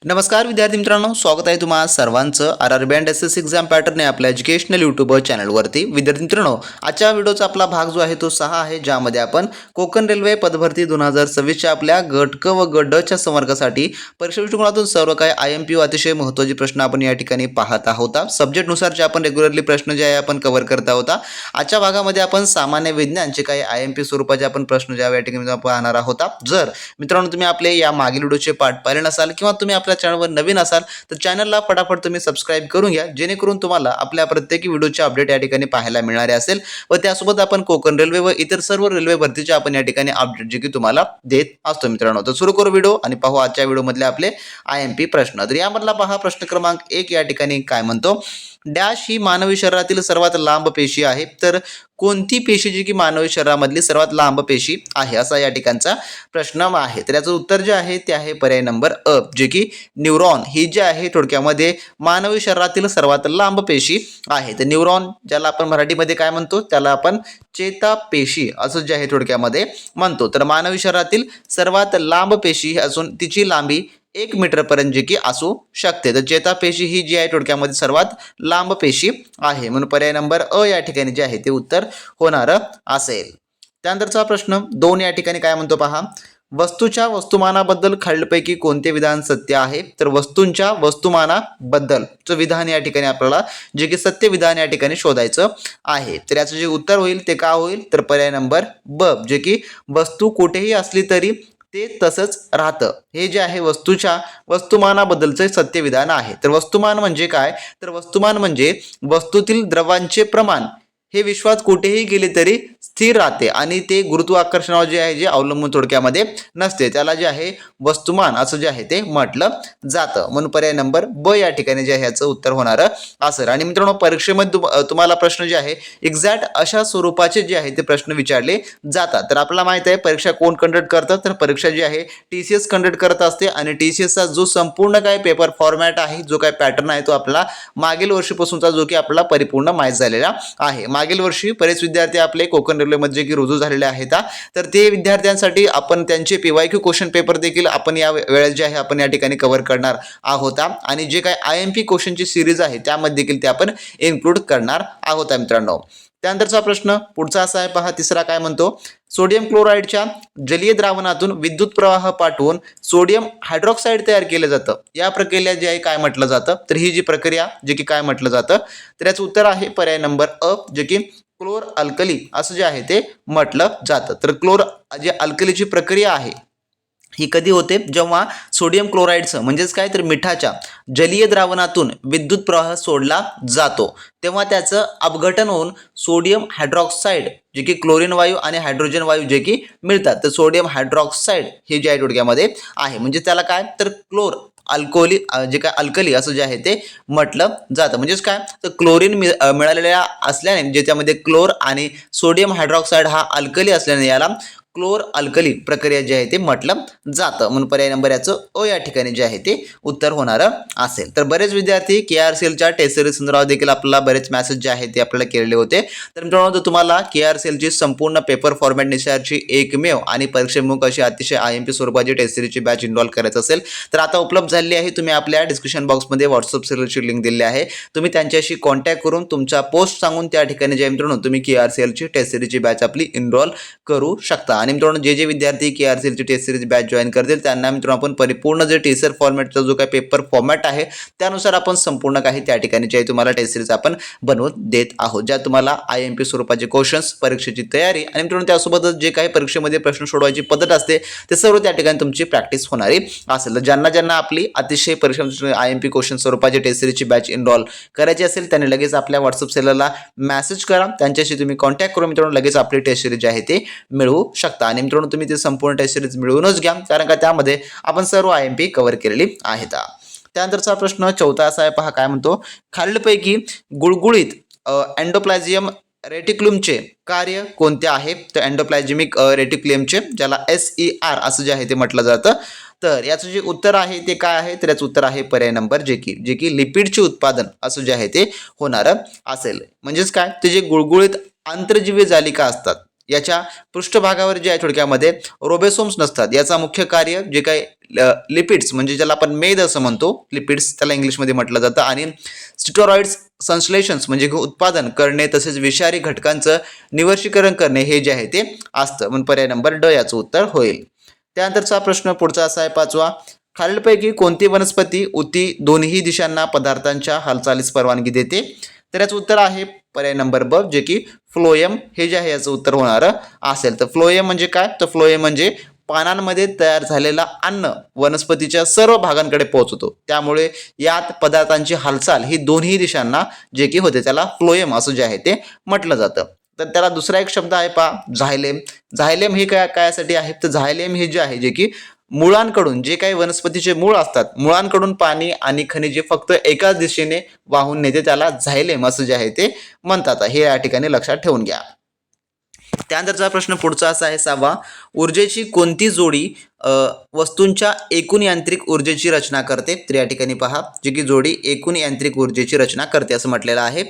नमस्कार विद्यार्थी मित्रांनो, स्वागत आहे तुम्हा सर्वांचं RRB and SSC exam pattern या आपल्या एज्युकेशनल यूट्यूब चॅनलवरती. विद्यार्थी मित्रांनो, आजच्या व्हिडिओचा आपला भाग जो आहे तो 6 आहे, ज्यामध्ये आपण कोकण रेल्वे पदभरती 2026च्या आपल्या गट क व गट ड च्या संवर्गासाठी परीक्षा दृष्टिकोनातून सर्व काही IMP अतिशय महत्त्वाचे प्रश्न आपण या ठिकाणी पाहत आहोत. सब्जेक्टनुसार जे आपण रेग्युलरली प्रश्न जे आहे आपण कव्हर करत आहोत. आजच्या भागामध्ये आपण सामान्य विज्ञानचे काही IMP स्वरूपाचे आपण प्रश्न जे या ठिकाणी पाहणार आहोत. जर मित्रांनो तुम्ही आपले या मागील व्हिडिओचे पाठ पाहिले नसाल किंवा तुम्ही आपल्या चॅनलवर नवीन असाल तर चॅनलला फटाफट तुम्ही सबस्क्राइब करून घ्या, जेणेकरून तुम्हाला आपल्या प्रत्येक व्हिडिओचे अपडेट या ठिकाणी पाहायला मिळणारे असेल व त्यासोबत आपण कोकण रेल्वे व इतर सर्व रेल्वे भरतीचे आपण या ठिकाणी अपडेट जे की तुम्हाला देत असतो. मित्रांनो, तर सुरू करू व्हिडिओ आणि पाहू आजच्या व्हिडिओमधले आपले IMP प्रश्न. तर यामधला पहा प्रश्न क्रमांक 1 या ठिकाणी काय म्हणतो, डॅश ही मानवी शरीरातील सर्वात लांब पेशी आहे. तर कोणती पेशी जी की मानवी शरीरामधली सर्वात लांब पेशी आहे, असा या ठिकाणचा प्रश्न आहे. तर याचं उत्तर जे आहे ते आहे पर्याय नंबर अ, जे की न्यूरॉन ही जी आहे थोडक्यामध्ये मानवी शरीरातील सर्वात लांब पेशी आहे. तर न्यूरॉन ज्याला आपण मराठीमध्ये काय म्हणतो, त्याला आपण चेतापेशी असं जे आहे थोडक्यामध्ये म्हणतो. तर मानवी शरीरातील सर्वात लांब पेशी असून तिची लांबी 1 मीटरपर्यंत जे की असू शकते. तर चेतापेशी ही जी आहे थोडक्यामध्ये सर्वात लांब पेशी आहे, म्हणून पर्याय नंबर अ या ठिकाणी जे आहे ते उत्तर होणार असेल. त्यानंतरचा प्रश्न 2 या ठिकाणी काय म्हणतो पहा, वस्तूच्या वस्तुमानाबद्दल खालीलपैकी कोणते विधान सत्य आहे. तर वस्तूंच्या वस्तुमानाबद्दलचं विधान या ठिकाणी आपल्याला जे की सत्य विधान या ठिकाणी शोधायचं आहे. तर याचं जे उत्तर होईल ते का होईल, तर पर्याय नंबर ब, जे की वस्तू कुठेही असली तरी ते तसंच राहतं. हे जे आहे वस्तूच्या वस्तुमानाबद्दलचे सत्य विधान आहे. तर वस्तुमान म्हणजे काय, तर वस्तुमान म्हणजे वस्तूतील द्रव्यांचे प्रमाण हे विश्वात कुठेही गेले तरी स्थिर राहते आणि ते गुरुत्वाकर्षणावर जे आहे जे अवलंबून थोडक्यामध्ये नसते, त्याला जे आहे वस्तुमान असं जे आहे ते म्हटलं जातं. म्हणून पर्याय नंबर ब या ठिकाणी जे आहे याचं उत्तर होणार असेल. आणि मित्रांनो, परीक्षेमध्ये तुम्हाला प्रश्न जे आहे एक्झॅक्ट अशा स्वरूपाचे जे आहे ते प्रश्न विचारले जातात. तर आपल्याला माहित आहे परीक्षा कोण कंडक्ट करतात, तर परीक्षा जी आहे TCS कंडक्ट करत असते आणि TCSचा जो संपूर्ण काय पेपर फॉर्मॅट आहे, जो काय पॅटर्न आहे, तो आपला मागील वर्षीपासूनचा जो की आपल्याला परिपूर्ण माहीत झालेला आहे. मागील वर्षी बरेच विद्यार्थी आपले कोकण रेल्वेमध्ये की रुजू झालेले आहेत. तर ते विद्यार्थ्यांसाठी आपण त्यांचे PYQ क्वेश्चन पेपर देखील आपण या वेळेस जे आहे आपण या ठिकाणी कव्हर करणार आहोत आणि जे काही IMP क्वेश्चनची सिरीज आहे त्यामध्ये देखील ते आपण इन्क्लूड करणार आहोत मित्रांनो. त्यानंतरचा प्रश्न पुढचा असा आहे पहा, तिसरा काय म्हणतो, सोडियम क्लोराईडच्या जलीय द्रावणातून विद्युत प्रवाह पाठवून सोडियम हायड्रॉक्साईड तयार केलं जातं. या प्रक्रियेला जे आहे काय म्हटलं जातं, तर ही जी प्रक्रिया जे की काय म्हटलं जातं, तर याचं उत्तर आहे पर्याय नंबर अ, जे की क्लोर अल्कली असं जे आहे ते म्हटलं जातं. तर क्लोर जे अल्कलीची प्रक्रिया आहे ही कधी होते, जेव्हा सोडियम क्लोराईडचं म्हणजेच काय तर मिठाच्या जलीय द्रावणातून विद्युत प्रवाह सोडला जातो, तेव्हा त्याचं अपघटन होऊन सोडियम हायड्रॉक्साईड जे की क्लोरीन वायू आणि हायड्रोजन वायू जे की मिळतात. तर सोडियम हायड्रॉक्साईड हे जे आहे थोडक्यामध्ये आहे, म्हणजे त्याला काय तर क्लोर अल्कोली जे काय अल्कली असं जे आहे ते म्हटलं जातं. म्हणजेच काय तर क्लोरीन मिळालेल्या असल्याने ज्याच्यामध्ये क्लोर आणि सोडियम हायड्रॉक्साईड हा अल्कली असल्याने याला क्लोर अल्कली प्रक्रिया जे आहे ते म्हटलं जातं. म्हणून पर्याय नंबर याचं अ या ठिकाणी जे आहे ते उत्तर होणार असेल. तर बरेच विद्यार्थी KRCLच्या टेस्ट सिरीज संदर्भात देखील आपल्याला बरेच मेसेज जे आहेत ते आपल्याला केलेले होते. तर मित्रांनो, तुम्हाला KRCLची संपूर्ण पेपर फॉर्मॅट निसारची एकमेव आणि परीक्षेमुख अशी अतिशय IMP स्वरूपाची टेस्ट सिरीजची बॅच इन्व्हॉल्व करायचं असेल तर आता उपलब्ध झालेली आहे. तुम्ही आपल्या डिस्क्रिप्शन बॉक्समध्ये व्हॉट्सअप सिरीजची लिंक दिली आहे. तुम्ही त्यांच्याशी कॉन्टॅक्ट करून तुमचा पोस्ट सांगून त्या ठिकाणी जे मित्रांनो तुम्ही KRCLची टेस्ट सिरीजची बॅच आपली इन्व्हॉल्व करू शकता. आणि मित्रांनो, जे विद्यार्थी KRCLची टेस्ट सिरीज बॅच जॉईन करतील त्यांना मित्रांनो आपण परिपूर्ण जे टीचर फॉर्मॅटचा जो काही पेपर फॉर्मॅट आहे त्यानुसार आपण संपूर्ण काही त्या ठिकाणी जे तुम्हाला टेस्ट सिरीज आपण बनवून देत आहोत, ज्या तुम्हाला IMP स्वरूपाचे क्वेश्चन्स, परीक्षेची तयारी आणि मित्रांनो त्यासोबतच जे काही परीक्षेमध्ये प्रश्न सोडवायची पद्धत असते ते सर्व त्या ठिकाणी तुमची प्रॅक्टिस होणारी असेल. ज्यांना आपली अतिशय परीक्षा IMP क्वेश्चन स्वरूपाची टेस्ट सिरीजची बॅच इन्व्हॉल्व करायची असेल त्यांनी लगेच आपल्या व्हॉट्सअप सेलरला मेसेज करा, त्यांच्याशी तुम्ही कॉन्टॅक्ट करून मित्रांनो लगेच आपली टेस्ट सिरीज जे आहे ते मिळवू शकता. आणि मित्रांनो, तुम्ही ते संपूर्ण टेस्ट सिरीज मिळवूनच घ्या, कारण का त्यामध्ये आपण सर्व IMP कव्हर केलेली आहेत. त्यानंतरचा प्रश्न चौथा असा आहे पहा, काय म्हणतो, खालीलपैकी गुळगुळीत एंडोप्लाझियम रेटिक्युलमचे कार्य कोणते आहे. तर एंडोप्लाझ्मिक रेटिक्युलमचे ज्याला SER असं जे आहे ते म्हटलं जातं. तर याचं जे उत्तर आहे ते काय आहे, तर याचं उत्तर आहे पर्याय नंबर जे की लिपिडचे उत्पादन असं जे आहे ते होणार असेल. म्हणजेच काय, ते जे गुळगुळीत आंतरजीवी जालिका असतात याच्या पृष्ठभागावर जे आहे थोडक्यामध्ये रोबोसोम्स नसतात. याचा मुख्य कार्य जे काही लिपिड्स म्हणजे ज्याला आपण मेद असं म्हणतो, लिपिड्स त्याला इंग्लिशमध्ये म्हटलं जातं, आणि स्टेरॉइड्स संश्लेषण म्हणजे उत्पादन करणे तसेच विषारी घटकांचं निवर्षीकरण करणे हे जे आहे ते असतं. म्हणून पर्याय नंबर ड याचं उत्तर होईल. त्यानंतरचा प्रश्न पुढचा असा आहे 5वा. खालीलपैकी कोणती वनस्पती उती दोन्ही दिशांना पदार्थांच्या हालचालीस परवानगी देते? तर याचं उत्तर आहे पर्याय नंबर ब, जे की फ्लोएम हे जे आहे याचं उत्तर होणार असेल. तर फ्लोएम म्हणजे काय? तर फ्लोएम म्हणजे पानांमध्ये तयार झालेला अन्न वनस्पतीच्या सर्व भागांकडे पोहोचतो, त्यामुळे यात पदार्थांची हालचाल ही दोन्ही दिशांना जे की होते त्याला फ्लोएम असं जे आहे ते म्हटलं जातं. तर त्याला दुसरा एक शब्द आहे पहा, झायलेम. झायलेम हे कायसाठी आहे? तर झायलेम हे जे आहे जे की मुळांकडून, जे काही वनस्पतीचे मूळ असतात, मुळांकडून पाणी आणि खनिजे फक्त एकाच दिशेने वाहून नेते, त्याला झायलेम असं जे आहे ते म्हणतात. हे या ठिकाणी लक्षात ठेवून घ्या. त्यानंतरचा प्रश्न पुढचा असा आहे 6वा. ऊर्जेची कोणती जोडी वस्तूंच्या एकूण यांत्रिक ऊर्जेची रचना करते? तर या ठिकाणी पहा, जी की जोडी एकूण यांत्रिक ऊर्जेची रचना करते असं म्हटलेलं आहे.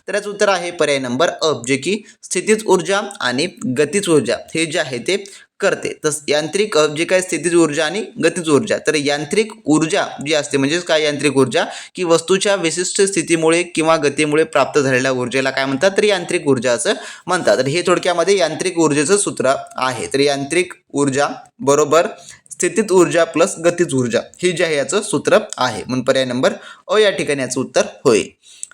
तर याचं उत्तर आहे पर्याय नंबर अ, जे की स्थितीज ऊर्जा आणि गतीज ऊर्जा हे जे आहे ते करते. तर यांत्रिक जे काय स्थितीज ऊर्जा आणि गतीज ऊर्जा, तर यांत्रिक ऊर्जा जी असते म्हणजेच काय यांत्रिक ऊर्जा, की वस्तूच्या विशिष्ट स्थितीमुळे किंवा गतीमुळे प्राप्त झालेल्या ऊर्जेला काय म्हणतात? तर यांत्रिक ऊर्जा असं म्हणतात. तर हे थोडक्यामध्ये यांत्रिक ऊर्जेचं सूत्र आहे. तर यांत्रिक ऊर्जा बरोबर स्थितीज ऊर्जा प्लस गतीज ऊर्जा हे जे आहे याचं सूत्र आहे. म्हणून पर्याय नंबर अ या ठिकाणी याचं उत्तर होईल.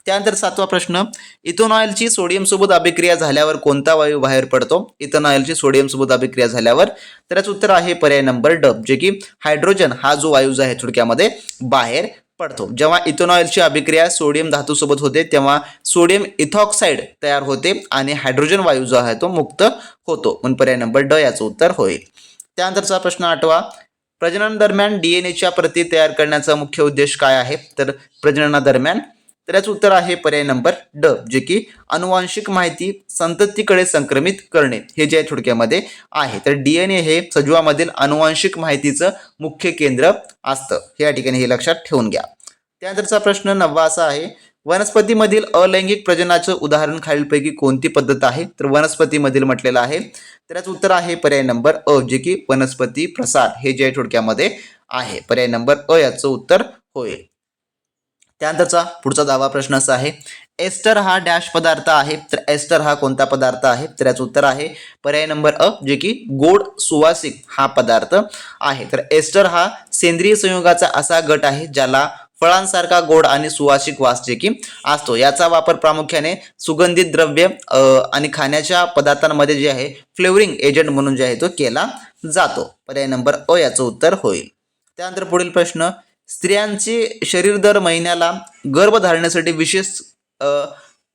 त्यानंतर 7वा प्रश्न. इथेनॉलची सोडियम सोबत अभिक्रिया झाल्यावर कोणता वायू बाहेर पडतो? इथेनॉलची सोडियम सोबत अभिक्रिया झाल्यावर तर याचं उत्तर आहे पर्याय नंबर ड, जे की हायड्रोजन हा जो वायू आहे थोडक्यामध्ये बाहेर पडतो. जेव्हा इथेनॉलची अभिक्रिया सोडियम धातू सोबत होते तेव्हा सोडियम इथॉक्साइड तयार होते आणि हायड्रोजन वायू जो आहे तो मुक्त होतो. म्हणून पर्याय नंबर ड याचं उत्तर होईल. त्यानंतरचा प्रश्न 8वा. प्रजनन दरम्यान डीएनएच्या प्रती तयार करण्याचा मुख्य उद्देश काय आहे? तर प्रजननादरम्यान तर याचं उत्तर आहे पर्याय नंबर ड, जे की अनुवांशिक माहिती संततीकडे संक्रमित करणे हे जे थोडक्यामध्ये आहे. तर डीएनए हे सजीवामधील अनुवांशिक माहितीचं मुख्य केंद्र असतं. हे या ठिकाणी हे लक्षात ठेवून घ्या. त्यानंतरचा प्रश्न 9वा असा आहे. वनस्पतीमधील अलैंगिक प्रजनाचं उदाहरण खालीलपैकी कोणती पद्धत आहे? तर वनस्पतीमधील म्हटलेलं आहे. तर याचं उत्तर आहे पर्याय नंबर अ, जे की वनस्पती प्रसार हे जे थोडक्यामध्ये आहे. पर्याय नंबर अ याचं उत्तर होईल. त्यानंतरचा पुढचा 10वा प्रश्न असा आहे. एस्टर हा डॅश पदार्थ आहे? तर एस्टर हा कोणता पदार्थ आहे? तर याचं उत्तर आहे पर्याय नंबर अ, जे की गोड सुवासिक हा पदार्थ आहे. तर एस्टर हा सेंद्रिय संयोगाचा असा गट आहे ज्याला फळांसारखा गोड आणि सुवासिक वास जे की असतो. याचा वापर प्रामुख्याने सुगंधित द्रव्य आणि खाण्याच्या पदार्थांमध्ये जे आहे फ्लेवरिंग एजंट म्हणून जे आहे तो केला जातो. पर्याय नंबर अ याचं उत्तर होईल. त्यानंतर पुढील प्रश्न. स्त्रियांचे शरीर दर महिन्याला गर्भधारणेसाठी विशेष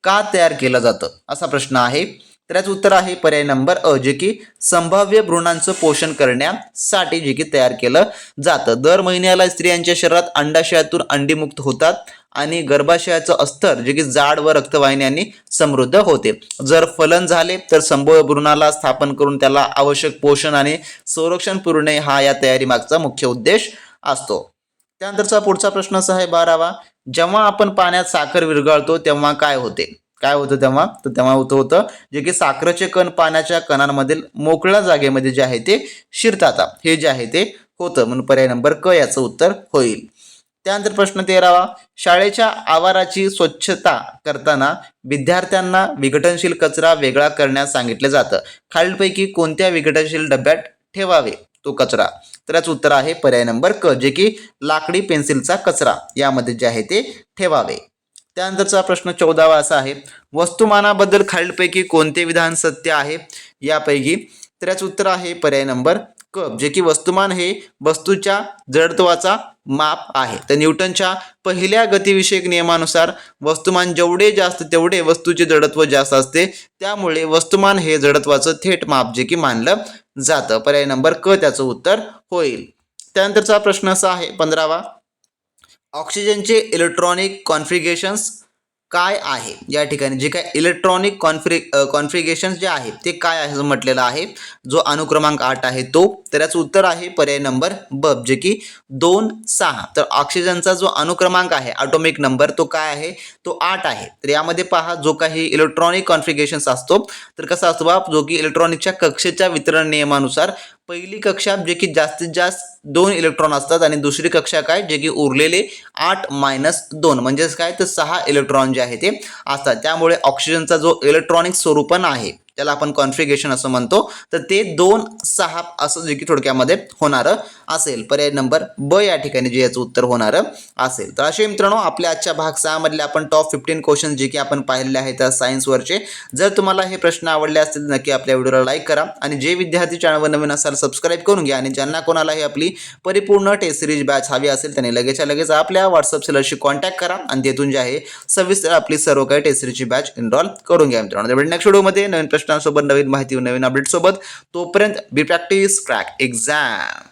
का तयार केलं जातं असा प्रश्न आहे. तर याचं उत्तर आहे पर्याय नंबर अ, जे की संभाव्य भ्रूणांचं पोषण करण्यासाठी जे की तयार केलं जातं. दर महिन्याला स्त्रियांच्या शरीरात अंडाशयातून अंडीमुक्त होतात आणि गर्भाशयाचं अस्तर जे की जाड व रक्तवाहिन्यांनी समृद्ध होते. जर फलन झाले तर संभाव्य भ्रूणाला स्थापन करून त्याला आवश्यक पोषण आणि संरक्षण पुरवणे हा या तयारी मागचा मुख्य उद्देश असतो. त्यानंतरचा पुढचा प्रश्न असा आहे 12वा. जेव्हा आपण पाण्यात साखर विरघळतो तेव्हा काय होते? काय होतं तेव्हा? तर तेव्हा होतं जे की साखरेचे कण पाण्याच्या कणांमधील मोकळ्या जागेमध्ये जे आहे ते शिरतात. हे जे आहे ते होतं. म्हणून पर्याय नंबर क याचं उत्तर होईल. त्यानंतर प्रश्न 13वा. शाळेच्या आवाराची स्वच्छता करताना विद्यार्थ्यांना विघटनशील कचरा वेगळा करण्यास सांगितले जातं. खालीलपैकी कोणत्या विघटनशील डब्यात ठेवावे तो कचरा? तर याचं उत्तर आहे पर्याय नंबर क, जे की लाकडी पेन्सिलचा कचरा यामध्ये जे आहे ते ठेवावे. त्यानंतरचा प्रश्न 14वा असा आहे. वस्तुमानाबद्दल खालीलपैकी कोणते विधान सत्य आहे यापैकी? तर याचं उत्तर आहे पर्याय नंबर क, जे की वस्तुमान हे वस्तूच्या जडत्वाचा माप आहे. तर न्यूटनच्या पहिल्या गतिविषयक नियमानुसार वस्तुमान जेवढे जास्त तेवढे वस्तूचे जडत्व जास्त असते, त्यामुळे वस्तुमान हे जडत्वाचं थेट माप जे की मानलं जातं. पर्याय नंबर क त्याचं उत्तर होईल. त्यानंतरचा प्रश्न असा आहे 15वा. ऑक्सिजनचे इलेक्ट्रॉनिक कॉन्फिगरेशन्स काय आहे, या ठिकाणी जे काय इलेक्ट्रॉनिक कॉन्फिगरेशन जे आहे ते काय आहे असं म्हटलेलं आहे. जो अनुक्रमांक 8 आहे तो, तर याचं उत्तर आहे पर्याय नंबर ब, जे की 2, 6. तर ऑक्सिजनचा जो अनुक्रमांक आहे ॲटॉमिक नंबर तो काय आहे, तो 8 आहे. तर यामध्ये पहा जो काही इलेक्ट्रॉनिक कॉन्फिगरेशन्स असतो तर कसा असतो बा, जो की इलेक्ट्रॉनिकच्या कक्षेच्या वितरण नियमानुसार पहिली कक्षा जे की जास्तीत जास्त 2 इलेक्ट्रॉन असतात आणि दुसरी कक्षा काय, जे की उरलेले 8-2 म्हणजेच काय, तर 6 इलेक्ट्रॉन जे आहे ते असतात. त्यामुळे ऑक्सिजनचा जो इलेक्ट्रॉनिक स्वरूपण आहे त्याला आपण कॉन्फिगरेशन असं म्हणतो, तर ते 2-6 असं जे की थोडक्यामध्ये होणारं असेल. पर्याय नंबर ब या ठिकाणी जे याचं उत्तर होणारं असेल. तर असे मित्रांनो आपल्या आजच्या भाग 6 मधले आपण टॉप 15 क्वेश्चन जे की आपण पाहिलेले आहेत सायन्सवरचे. जर तुम्हाला हे प्रश्न आवडले असतील नक्की आपल्या व्हिडिओला लाईक करा आणि जे विद्यार्थी चॅनलवर नवीन असाल सबस्क्राईब करून घ्या आणि ज्यांना कोणालाही आपली परिपूर्ण टेस्ट सिरीज बॅच हवी असेल त्यांनी लगेचच्या लगेच आपल्या व्हॉट्सअप सेलरशी कॉन्टॅक्ट करा आणि तेथून जे आहे सविस्तर आपली सर्व काही टेस्ट सिरीजची बॅच एनरोल करून घ्या मित्रांनो. नेक्स्ट व्हिडिओमध्ये नवीन प्रश्नांसोबत नवीन माहिती नवीन अपडेट सोबत, तोपर्यंत बी प्रॅक्टिस क्रॅक एक्झाम.